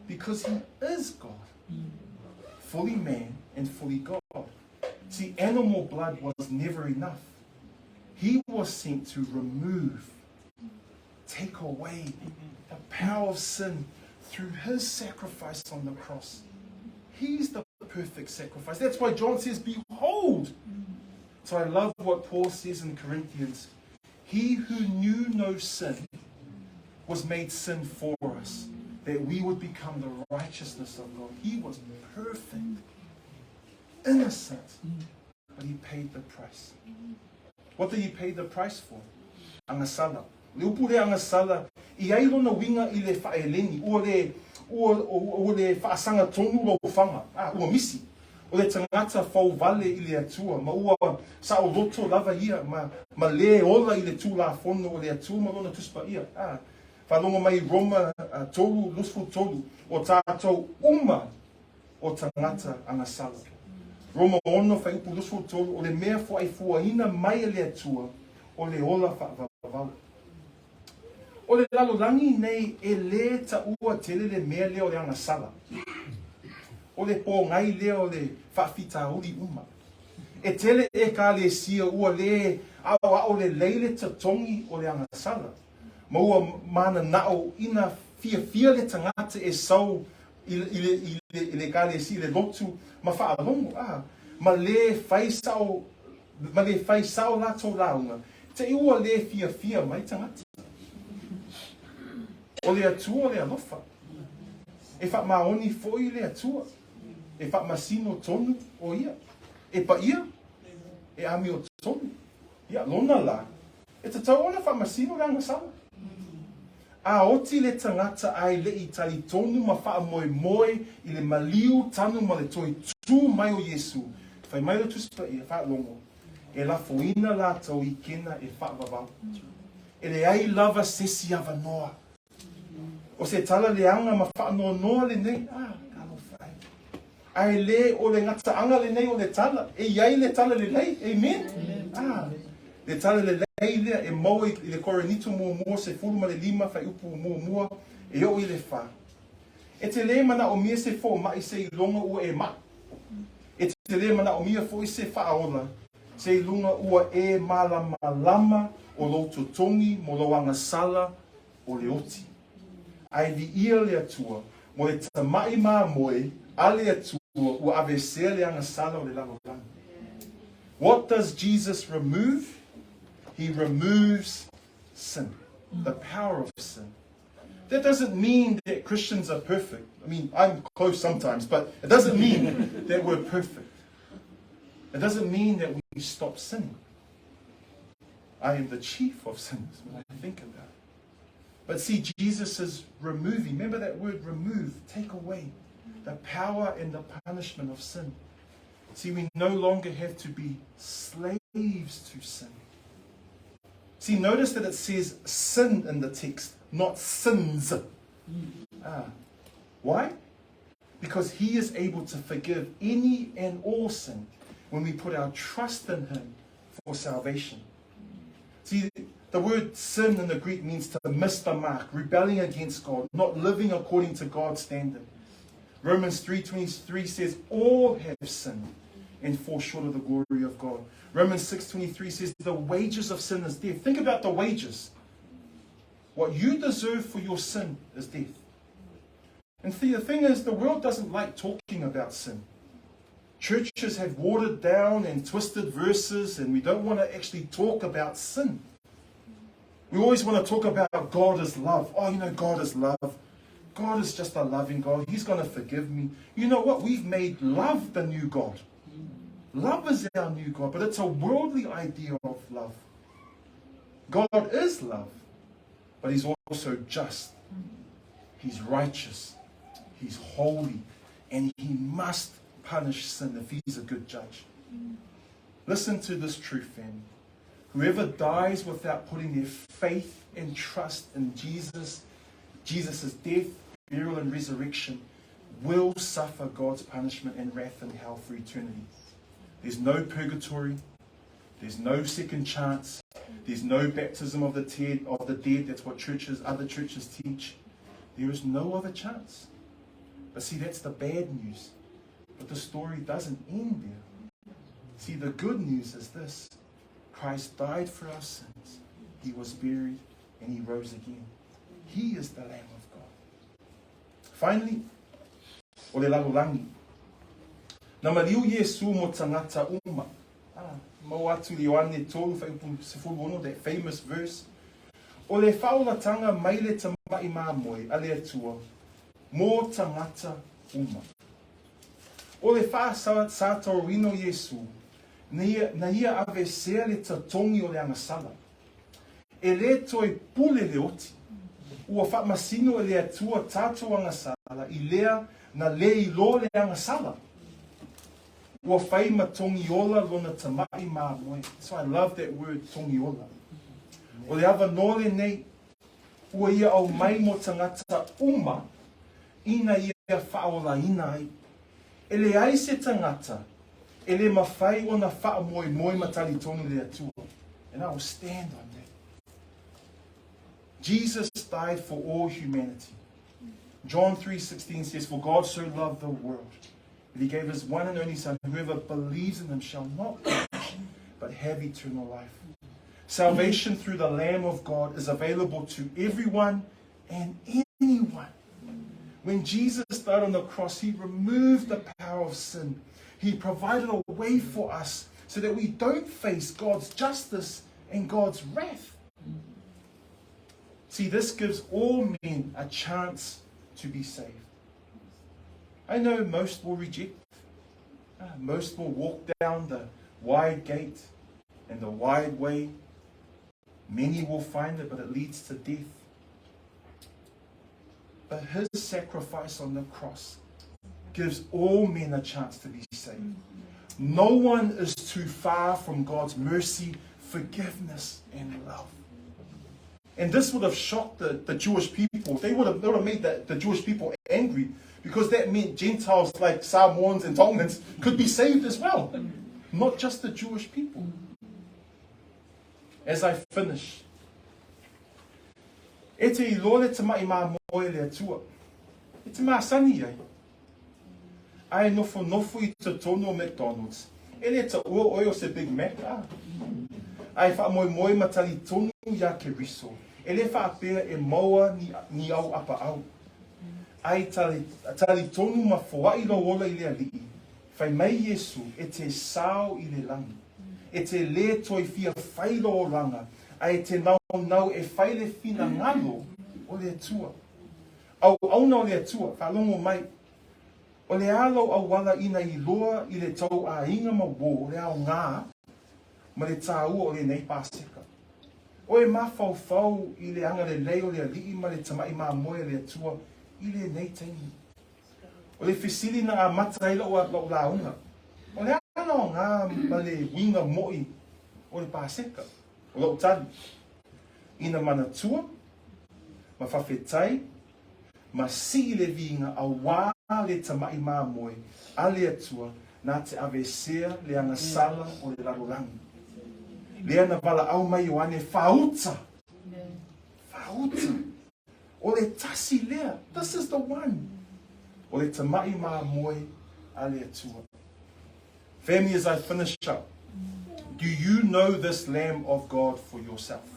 because He is God. Fully man and fully God. See, animal blood was never enough. He was sent to remove, take away the power of sin through His sacrifice on the cross. He's the perfect sacrifice. That's why John says, behold. So I love what Paul says in Corinthians. He who knew no sin was made sin for us, that we would become the righteousness of God. He was perfect, innocent, but He paid the price. What did He pay the price for? Angasala. Le upu le angasala, I ai lona winga I le whaeleni, o le whaasanga tonu lo whanga, ua misi. O le tangata whau vale I le atua, ma ua sa o loto lava ia, ma le ola I le tū la whono o le atua, ma lona tuspa ia. Whalonga mai Roma tolu, lusfu tolu, o tātou uma o tangata angasala. Roma ono whai upu lusfu tolu, o le mea fo ai fuaina mai le atua, o le ola whaavavau. O le lalolangi nei e le ta ua tele le mea leo le anga sala. O le po ngai leo le whawhita uli uma. E tele e ka le sia ua le au le leile ta tongi o le anga sala. Ma ua mana nao ina fia le tangata e sau i le ka le sia le lotu ma whaalongo. Ma le whaisao lato launga. Te ua le fia mai tangata. O le atua o le alofa. E wha maoni foi le atua. E wha masino tonu o ia. E pa ia. E ami o tonu. Ia lona la. E te tau ona wha masino le angasala. A oti le tangata ai le i tali tonu ma wha moe i le maliu tanu ma le toi tu mai o Yesu. Whai mai o tuspa ia wha longo. E la foina la tau i kena e wha vavau. E le ai lava sesi ava noa. O se tala leanga ma whaanoa noa le nei. Kalo whai. Ai le o le ngata anga le nei o le tala. E iai le tala le lei. Amen. Le tala le lei lea e mau i le korenito mua se fulu ma le lima whai upu mua e o i le wha. E te le mana o mia se fo mai se i longa ua e ma. E te le mana o mia fo i se whaola. Se i lunga ua e malama o lo totongi mo lo anga sala o le oti. Ai li ia le atua, mo e tamai maa moe, a le atua, ua avesea le anga sala o le lalolanga. What does Jesus remove? He removes sin, the power of sin. That doesn't mean that Christians are perfect. I mean, I'm close sometimes, but it doesn't mean that we're perfect. It doesn't mean that we stop sinning. I am the chief of sinners when I think about it. But see, Jesus is removing. Remember that word remove, take away the power and the punishment of sin. See, we no longer have to be slaves to sin. See, notice that it says sin in the text, not sins. Why? Because he is able to forgive any and all sin when we put our trust in him for salvation. See, the word sin in the Greek means to miss the mark, rebelling against God, not living according to God's standard. Romans 3:23 says, all have sinned and fall short of the glory of God. Romans 6:23 says, the wages of sin is death. Think about the wages. What you deserve for your sin is death. And see, the thing is, the world doesn't like talking about sin. Churches have watered down and twisted verses, and we don't want to actually talk about sin. We always want to talk about God is love. Oh, you know, God is love. God is just a loving God. He's going to forgive me. You know what? We've made love the new God. Love is our new God, but it's a worldly idea of love. God is love, but he's also just. He's righteous. He's holy. And he must punish sin if he's a good judge. Listen to this truth, family. Whoever dies without putting their faith and trust in Jesus' death, burial, and resurrection will suffer God's punishment and wrath in hell for eternity. There's no purgatory. There's no second chance. There's no baptism of the dead. That's what other churches teach. There is no other chance. But see, that's the bad news. But the story doesn't end there. See, the good news is this. Christ died for our sins. He was buried and he rose again. He is the Lamb of God. Finally, o le lalolangi. Na maliu Yesu mo tangata uma. Mau atu li oane tolu whaipu sefulu ono, that famous verse. O le whaulatanga mai le tamai māmoe, a le atua, mo tangata uma. O le wha sātau rino Yesu, na ia ave sea le tatongi o le angasala. E le toi pule le oti. Ua wha masino e le atua tātou angasala, i lea na le i lo le angasala. Ua whai ma tongiola lona tamai māmoe. So I love that word, tongiola. O le awa nole nei, ua ia au mai mo tangata uma, ina ia whaola ina ai. E le ai se tangata, e le mawhai o na wha moe matali tonu le atua. And I will stand on that. Jesus died for all humanity. John 3:16 says, for God so loved the world that he gave his one and only Son. Whoever believes in him shall not perish, but have eternal life. Salvation through the Lamb of God is available to everyone and anyone. When Jesus died on the cross, he removed the power of sin. He provided a way for us so that we don't face God's justice and God's wrath. See, this gives all men a chance to be saved. I know most will reject. Most will walk down the wide gate and the wide way. Many will find it, but it leads to death. But his sacrifice on the cross gives all men a chance to be saved. No one is too far from God's mercy, forgiveness, and love. And this would have shocked the Jewish people. They would have made the Jewish people angry, because that meant Gentiles like Samoans and Tongans could be saved as well, not just the Jewish people. As I finish, e te ilo le te mai mā moe le atua. E te mā sani ai. Ai nofo I te tono o McDonald's. E le te ua oi o se Big Mac. Ai wha moe matali tonu ia ke riso. E le wha apea e maua ni au apa au. Ai tali tonu ma whawai lo ola I le alii. Whai mai Yesu e te sao I le langi. E te le toi fia whailo o ranga. Ai te nau e whaile fina ngalo o le atua. Au auna o le atua, whalongo mai. O le alo au wala ina I loa I le tau a inga ma wo, o le au ngā, ma le tāua o le nei pāseka. O e mawhau I le anga le lei o le alii ma le tamai mā moe le atua I le nei taini. O le whisili na a mataila o la unga. O le ana o ngā ma le winga moi o le pāseka. O lau tali. Ina mana tua, ma whawhetai, ma si le vinga a wā le tamai mā moe, a le atua, nā te avesea le anga sala o le larolangi. Le ana wala au mai o ane whauta. Whauta. O le tasi lea. This is the one. O le tamai mā moe, a le atua. Family, as I finish up, do you know this Lamb of God for yourself?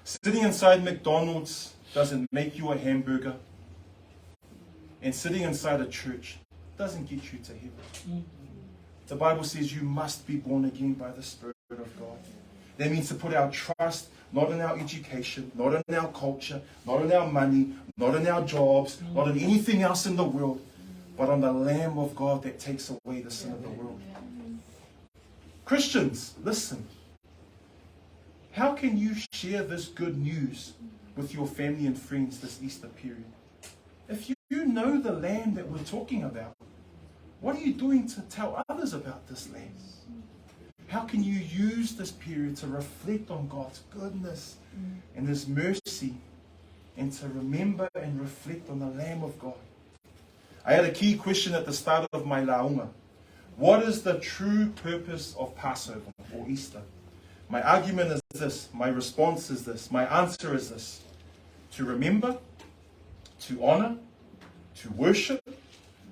Sitting inside McDonald's doesn't make you a hamburger. And sitting inside a church doesn't get you to heaven. The Bible says you must be born again by the Spirit of God. That means to put our trust not in our education, not in our culture, not in our money, not in our jobs, not in anything else in the world, but on the Lamb of God that takes away the sin of the world. Christians, listen. How can you share this good news with your family and friends this Easter period? If you know the Lamb that we're talking about, what are you doing to tell others about this Lamb? How can you use this period to reflect on God's goodness and His mercy, and to remember and reflect on the Lamb of God? I had a key question at the start of my launga. What is the true purpose of Passover or Easter? My argument is this. My response is this. My answer is this. To remember, to honor, to worship,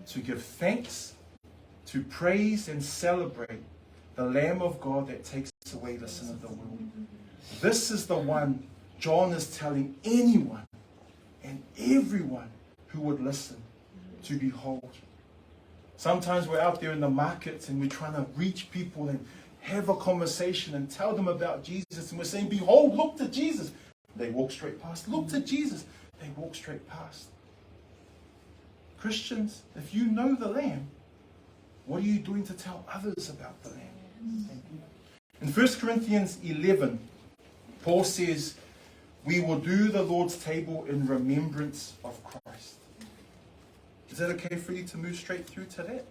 to give thanks, to praise and celebrate the Lamb of God that takes away the sin of the world. This is the one John is telling anyone and everyone who would listen to behold. Sometimes we're out there in the markets and we're trying to reach people and have a conversation and tell them about Jesus. And we're saying, behold, look to Jesus. They walk straight past. Look to Jesus. They walk straight past. Christians, if you know the Lamb, what are you doing to tell others about the Lamb? In 1 Corinthians 11, Paul says, we will do the Lord's table in remembrance of Christ. Is that okay for you to move straight through to that?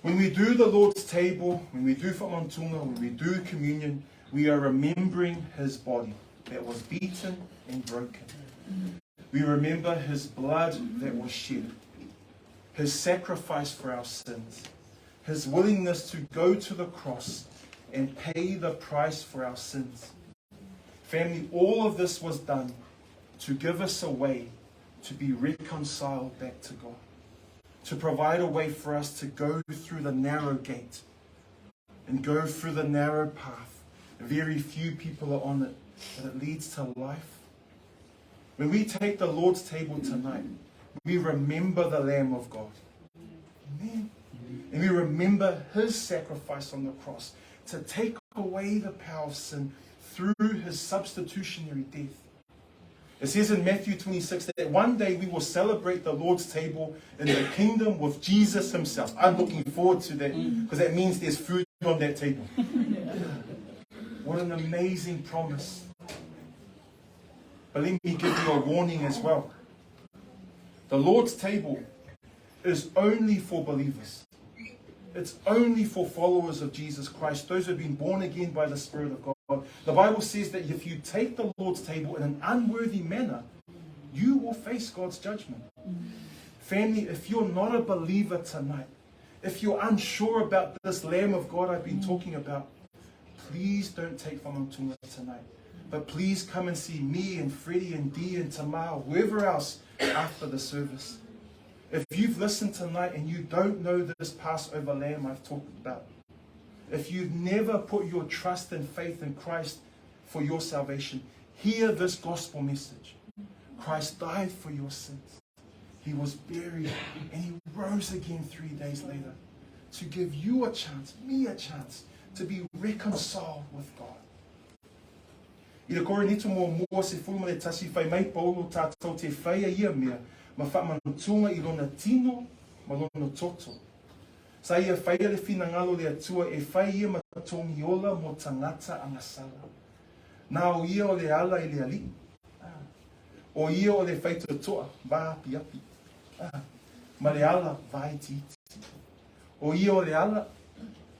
When we do the Lord's table, when we do whamantunga, when we do communion, we are remembering His body that was beaten and broken. We remember His blood that was shed, His sacrifice for our sins, His willingness to go to the cross and pay the price for our sins. Family, all of this was done to give us a way to be reconciled back to God, to provide a way for us to go through the narrow gate and go through the narrow path. Very few people are on it, but it leads to life. When we take the Lord's table tonight, we remember the Lamb of God. Amen. And we remember his sacrifice on the cross to take away the power of sin through his substitutionary death. It says in Matthew 26 that one day we will celebrate the Lord's table in the kingdom with Jesus himself. I'm looking forward to that because that means there's food on that table. What an amazing promise. But let me give you a warning as well. The Lord's table is only for believers. It's only for followers of Jesus Christ, those who have been born again by the Spirit of God. The Bible says that if you take the Lord's table in an unworthy manner, you will face God's judgment. Family, if you're not a believer tonight, if you're unsure about this Lamb of God I've been talking about, please don't take whamantunga tonight. But please come and see me and Freddie and Dee and Tamar, whoever else, after the service. If you've listened tonight and you don't know this Passover lamb I've talked about, if you've never put your trust and faith in Christ for your salvation, hear this gospel message. Christ died for your sins. He was buried and he rose again 3 days later to give you a chance, me a chance, to be reconciled with God. I le kore nito mo se fulma le tasi whai mai paulo tātou te whaia ia mea, ma whamanutunga I lona tino, ma lona toto. Sa ia whaia le whina ngalo le atua e whai ia ma tongi ola mo tangata angasala. Nā o ia o le ala I le ali. O ia o le whaita toa, vā piapi. Ma le ala vai titi. O ia o le ala,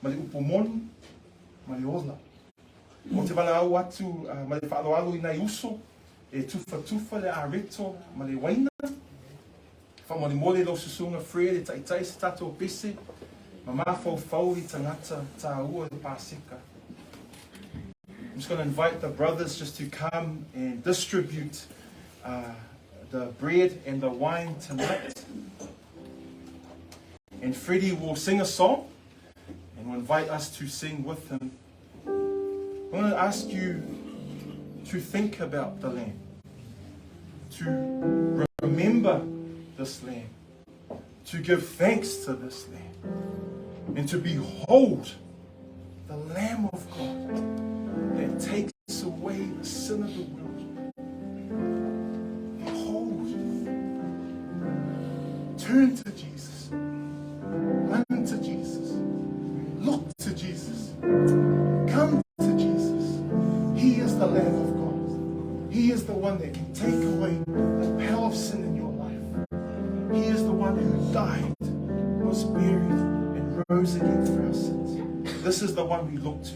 ma le upomoni, ma le ola. O te wala au atu, ma le whaalo alu I nei uso, e tufa le areto, ma le waina. Whamoni mole lo susunga frea le taitai se tato pese, ma mafau fau I tangata tā ua le paseka. I'm just going to invite the brothers just to come and distribute the bread and the wine tonight. And Freddie will sing a song and will invite us to sing with him. I want to ask you to think about the Lamb, to remember this Lamb, to give thanks to this Lamb, and to behold the Lamb of God that takes away the sin of the world. Behold, turn to Jesus, run to Jesus, look to Jesus, come to Jesus. He is the Lamb of God. He is the one that can take away the power of sin in your life. He is the one who died, was buried, and rose again for our sins. This is the one we look to.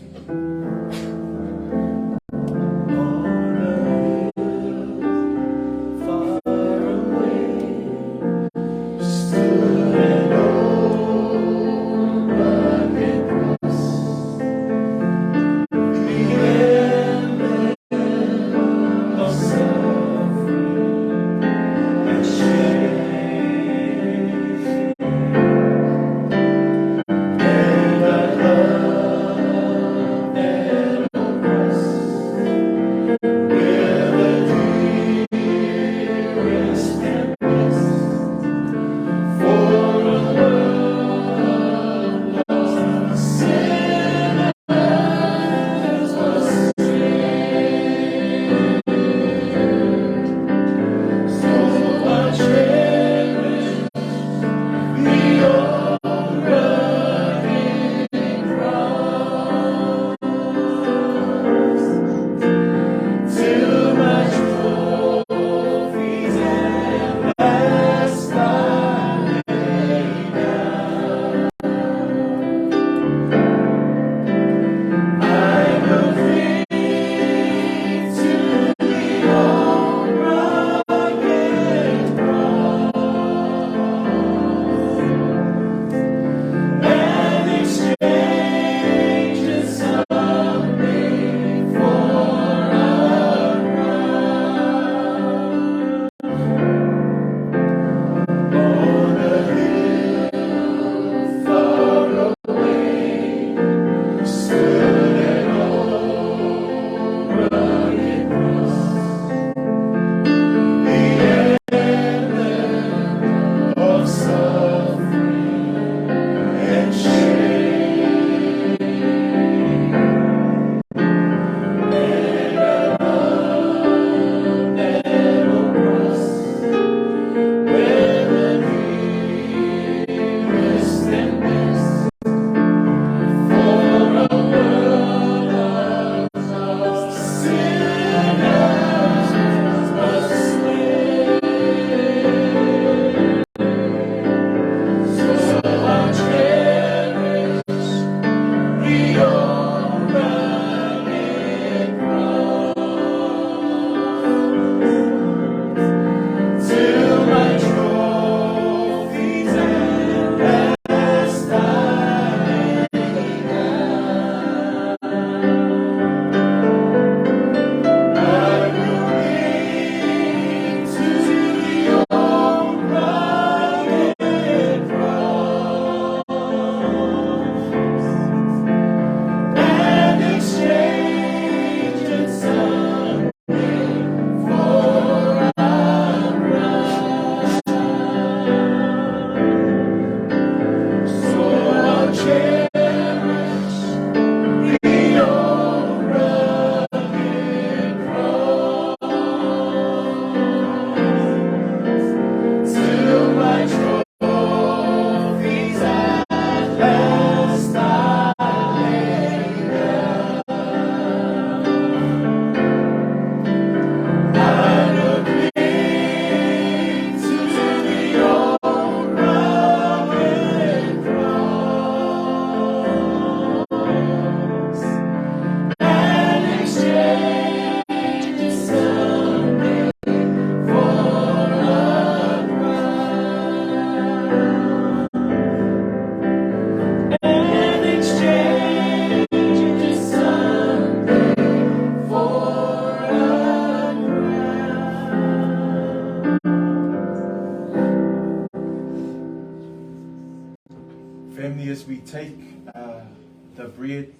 take the bread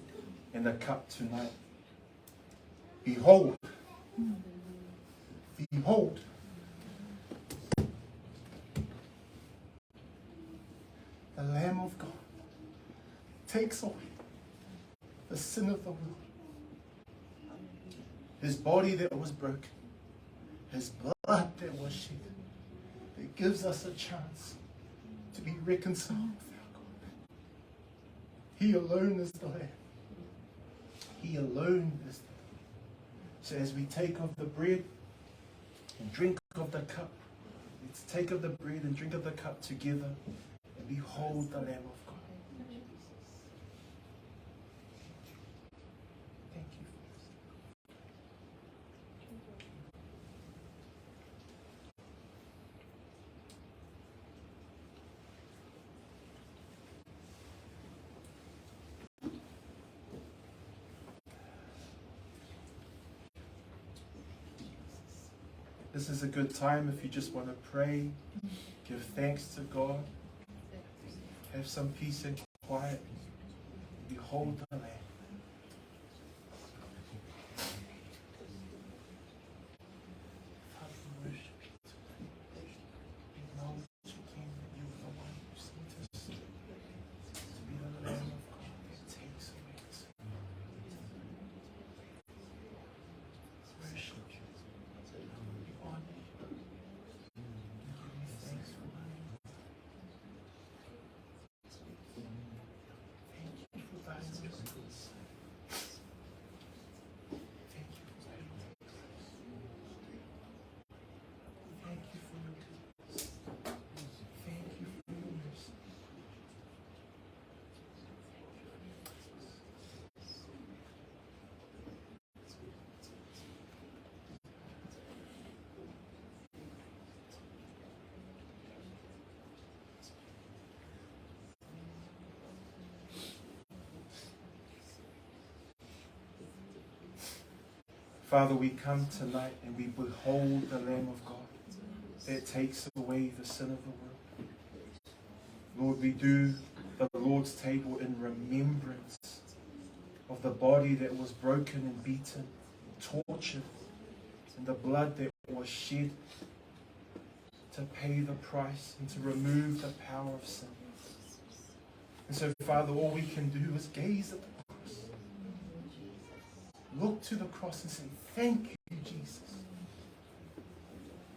and the cup tonight, behold, behold, the Lamb of God takes away the sin of the world. His body that was broken, his blood that was shed, that gives us a chance to be reconciled with our God. He alone is the Lamb. He alone is the Lamb. So as we take of the bread and drink of the cup, let's take of the bread and drink of the cup together and behold the Lamb of God. Thank you. This is a good time if you just want to pray, give thanks to God, have some peace and quiet, behold the Lamb. Father, we worship you tonight. We acknowledge again that you are the one who sent us to be the Lamb of God that takes away the sin. Worship you. We honor you. We give you thanks for loving us. Thank you for dying on the cross. Thank you for dying on the cross. Thank you for your goodness. Thank you for your mercy. Father, we come tonight and we behold the Lamb of God that takes away the sin of the world. Lord, we do the Lord's table in remembrance of the body that was broken and beaten, tortured, and the blood that was shed to pay the price and to remove the power of sin. And so, Father, all we can do is gaze at the cross. Look to the cross and say, thank you, Jesus.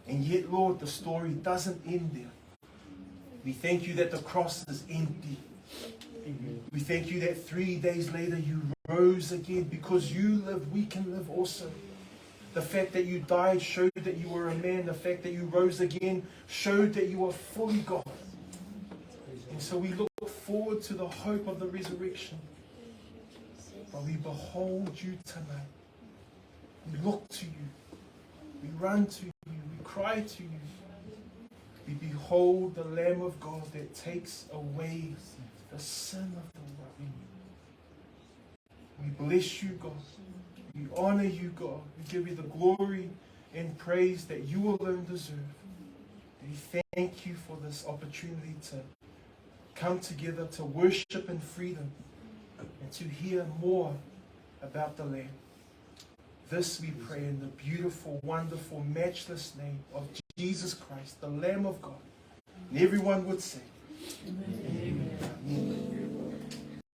And yet, Lord, the story doesn't end there. We thank you that the cross is empty. We thank you that 3 days later you rose again. Because you live, we can live also. The fact that you died showed that you were a man. The fact that you rose again showed that you were fully God. And so we look forward to the hope of the resurrection. But we behold you tonight. We look to you. We run to you. We cry to you. We behold the Lamb of God that takes away the sin of the world. We bless you, God. We honor you, God. We give you the glory and praise that you alone deserve. And we thank you for this opportunity to come together to worship in freedom and to hear more about the Lamb. This we pray in the beautiful, wonderful, matchless name of Jesus Christ, the Lamb of God. And everyone would say, Amen. Amen. Amen.